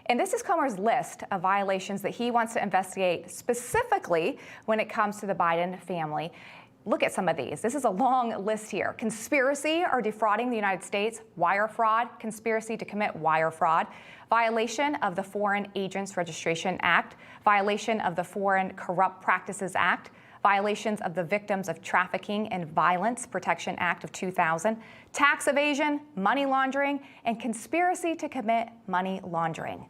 And this is Comer's list of violations that he wants to investigate specifically when it comes to the Biden family. Look at some of these. This is a long list here. Conspiracy or defrauding the United States, wire fraud, conspiracy to commit wire fraud, violation of the Foreign Agents Registration Act, violation of the Foreign Corrupt Practices Act, violations of the Victims of Trafficking and Violence Protection Act of 2000, tax evasion, money laundering, and conspiracy to commit money laundering.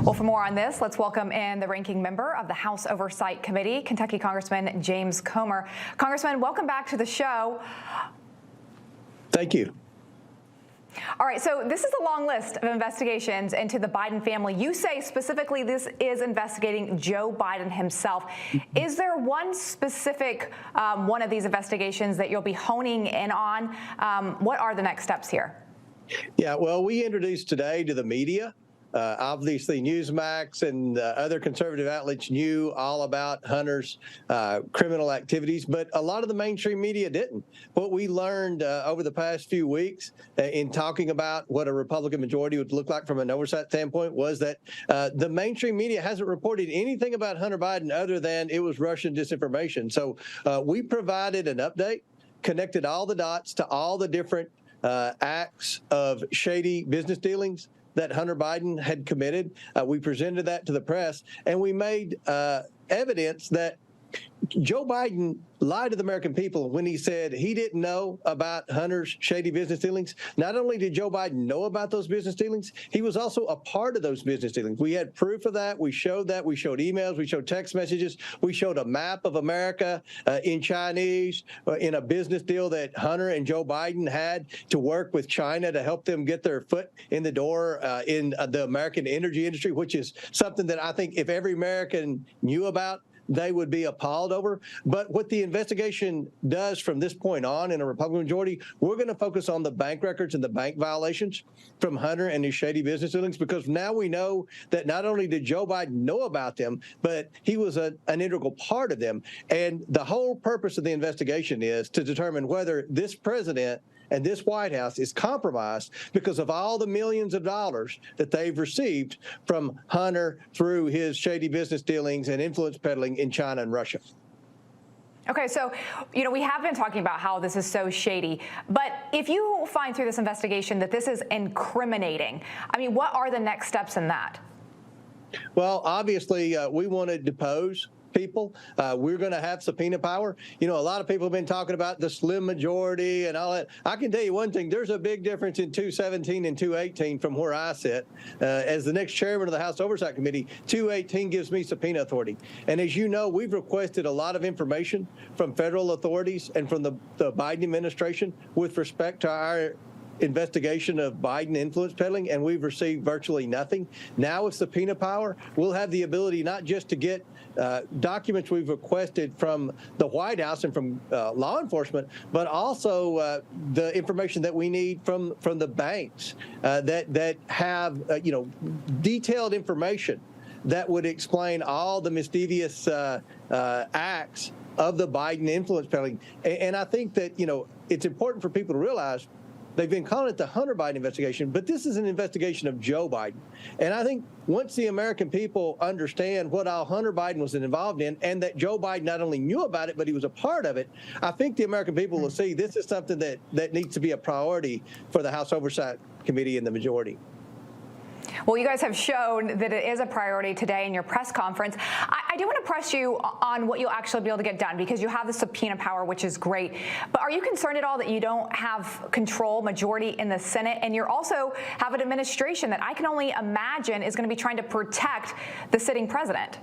Well, for more on this, let's welcome in the ranking member of the House Oversight Committee, Kentucky Congressman James Comer. Congressman, welcome back to the show. Thank you. All right, so this is a long list of investigations into the Biden family. You say specifically this is investigating Joe Biden himself. Is there one specific one of these investigations that you'll be honing in on? What are the next steps here? Yeah, well, we introduced today to the media. Obviously, Newsmax and other conservative outlets knew all about Hunter's criminal activities, but a lot of the mainstream media didn't. What we learned over the past few weeks in talking about what a Republican majority would look like from an oversight standpoint was that the mainstream media hasn't reported anything about Hunter Biden other than it was Russian disinformation. So we provided an update, connected all the dots to all the different acts of shady business dealings that Hunter Biden had committed. We presented that to the press, and we made evidence that Joe Biden lied to the American people when he said he didn't know about Hunter's shady business dealings. Not only did Joe Biden know about those business dealings, he was also a part of those business dealings. We had proof of that. We showed that. We showed emails. We showed text messages. We showed a map of America in Chinese in a business deal that Hunter and Joe Biden had to work with China to help them get their foot in the door in the American energy industry, which is something that I think if every American knew about, they would be appalled over. But what the investigation does from this point on in a Republican majority, we're going to focus on the bank records and the bank violations from Hunter and his shady business dealings, because now we know that not only did Joe Biden know about them, but he was an integral part of them. And the whole purpose of the investigation is to determine whether this president and this White House is compromised because of all the millions of dollars that they've received from Hunter through his shady business dealings and influence peddling in China and Russia. Okay, so, we have been talking about how this is so shady, but if you find through this investigation that this is incriminating, I mean, what are the next steps in that? Well, obviously, we want to depose people. We're going to have subpoena power. A lot of people have been talking about the slim majority and all that. I can tell you one thing, there's a big difference in 217 and 218 from where I sit. As the next chairman of the House Oversight Committee, 218 gives me subpoena authority. And as you know, we've requested a lot of information from federal authorities and from the Biden administration with respect to our investigation of Biden influence peddling, and we've received virtually nothing. Now with subpoena power, we'll have the ability not just to get documents we've requested from the White House and from law enforcement, but also the information that we need from the banks that have detailed information that would explain all the misdevious acts of the Biden influence peddling. And I think that it's important for people to realize they've been calling it the Hunter Biden investigation, but this is an investigation of Joe Biden. And I think once the American people understand what all Hunter Biden was involved in and that Joe Biden not only knew about it, but he was a part of it, I think the American people will see this is something that needs to be a priority for the House Oversight Committee and the majority. Well, you guys have shown that it is a priority today in your press conference. I do want to press you on what you'll actually be able to get done, because you have the subpoena power, which is great. But are you concerned at all that you don't have control, majority in the Senate, and you also have an administration that I can only imagine is going to be trying to protect the sitting president?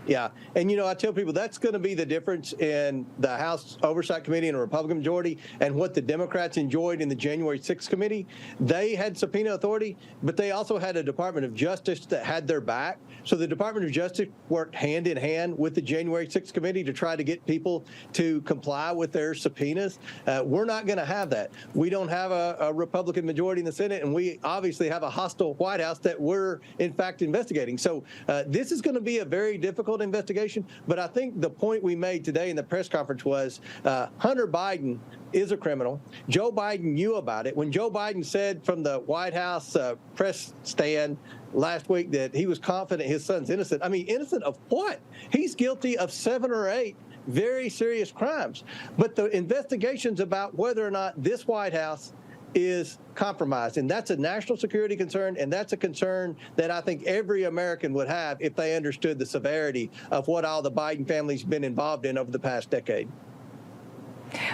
Yeah. And, I tell people that's going to be the difference in the House Oversight Committee and a Republican majority and what the Democrats enjoyed in the January 6th committee. They had subpoena authority, but they also had a Department of Justice that had their back. So the Department of Justice worked hand in hand with the January 6th committee to try to get people to comply with their subpoenas. We're not going to have that. We don't have a Republican majority in the Senate, and we obviously have a hostile White House that we're, in fact, investigating. So this is going to be a very difficult difficult investigation. But I think the point we made today in the press conference was Hunter Biden is a criminal. Joe Biden knew about it. When Joe Biden said from the White House press stand last week that he was confident his son's innocent, I mean, innocent of what? He's guilty of 7 or 8 very serious crimes. But the investigations about whether or not this White House is compromised, and that's a national security concern, and that's a concern that I think every American would have if they understood the severity of what all the Biden family's been involved in over the past decade.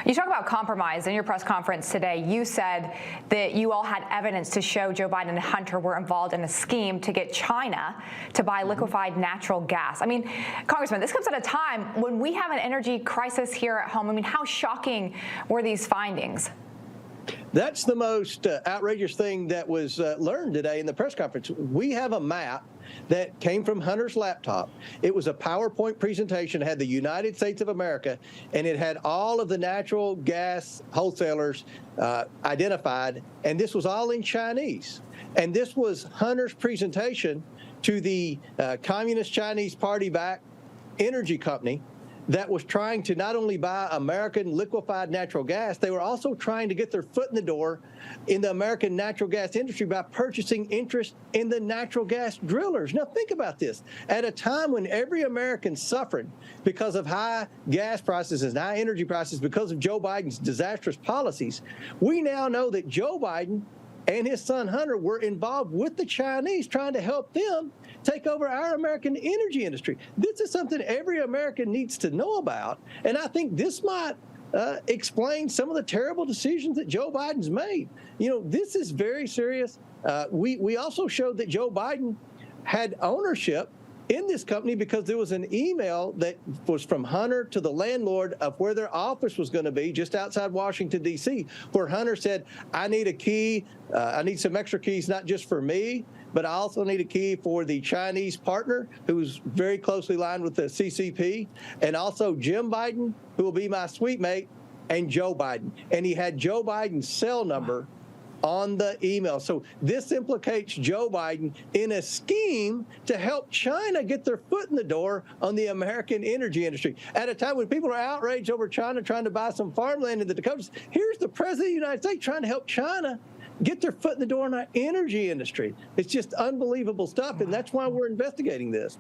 You talk about compromise. In your press conference today, you said that you all had evidence to show Joe Biden and Hunter were involved in a scheme to get China to buy liquefied natural gas. I mean, Congressman, this comes at a time when we have an energy crisis here at home. I mean, how shocking were these findings? That's the most outrageous thing that was learned today in the press conference. We have a map that came from Hunter's laptop. It was a PowerPoint presentation, had the United States of America, and it had all of the natural gas wholesalers identified, and this was all in Chinese. And this was Hunter's presentation to the Communist Chinese Party-backed energy company that was trying to not only buy American liquefied natural gas, they were also trying to get their foot in the door in the American natural gas industry by purchasing interest in the natural gas drillers. Now, think about this. At a time when every American's suffering because of high gas prices and high energy prices because of Joe Biden's disastrous policies, we now know that Joe Biden and his son Hunter were involved with the Chinese trying to help them take over our American energy industry. This is something every American needs to know about, and I think this might explain some of the terrible decisions that Joe Biden's made. You know, this is very serious. We also showed that Joe Biden had ownership in this company because there was an email that was from Hunter to the landlord of where their office was going to be just outside Washington, D.C., where Hunter said, I need a key. I need some extra keys, not just for me, but I also need a key for the Chinese partner who's very closely aligned with the CCP, and also Jim Biden, who will be my suite mate, and Joe Biden. And he had Joe Biden's cell number on the email. So this implicates Joe Biden in a scheme to help China get their foot in the door on the American energy industry. At a time when people are outraged over China trying to buy some farmland in the Dakotas, here's the President of the United States trying to help China get their foot in the door in our energy industry. It's just unbelievable stuff, and that's why we're investigating this.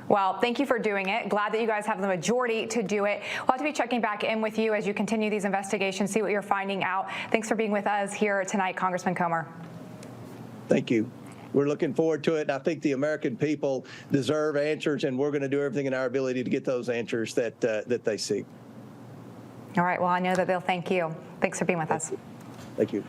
Well, thank you for doing it. Glad that you guys have the majority to do it. We'll have to be checking back in with you as you continue these investigations, see what you're finding out. Thanks for being with us here tonight, Congressman Comer. Thank you. We're looking forward to it, and I think the American people deserve answers, and we're going to do everything in our ability to get those answers that they seek. All right. Well, I know that they'll thank you. Thanks for being with us. Thank you.